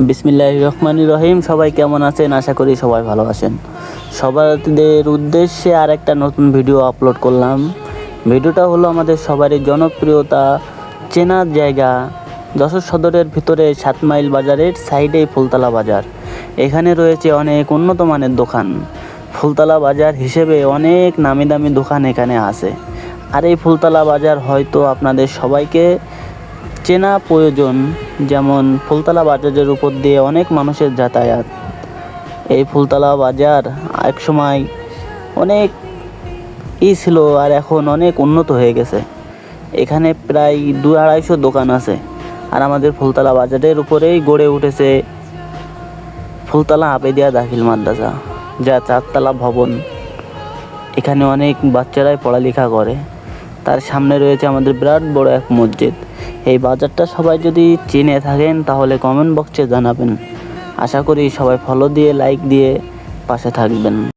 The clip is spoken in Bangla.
বিসমিল্লাহির রহমানির রহিম। সবাই কেমন আছেন? আশা করি সবাই ভালো আছেন। সবাদের উদ্দেশ্যে আর একটা নতুন ভিডিও আপলোড করলাম। ভিডিওটা হলো আমাদের সবারই জনপ্রিয়তা চেনা জায়গা যশোর সদরের ভিতরে 7 মাইল বাজারের সাইডেই ফুলতলা বাজার। এখানে রয়েছে অনেক উন্নত মানের দোকান। ফুলতলা বাজার হিসেবে অনেক নামি দামি দোকান এখানে আছে। আর এই ফুলতলা বাজার হয়তো আপনাদের সবাইকে চেনা প্রয়োজন, যেমন ফুলতলা বাজারের উপর দিয়ে অনেক মানুষের যাতায়াত। এই ফুলতলা বাজার এক সময় অনেক ছিল, আর এখন অনেক উন্নত হয়ে গেছে। এখানে প্রায় 200-250 দোকান আছে। আর আমাদের ফুলতলা বাজারের উপরেই গড়ে উঠেছে ফুলতলা আবেদিয়া দাখিল মাদ্রাসা, যা 4 তলা ভবন। এখানে অনেক বাচ্চারাই পড়ালেখা করে। তার সামনে রয়েছে আমাদের বিরাট বড় এক মসজিদ। এই বাজারটা সবাই যদি চিনে থাকেন তাহলে কমেন্ট বক্সে জানাবেন। আশা করি সবাই ফলো দিয়ে লাইক দিয়ে পাশে থাকবেন।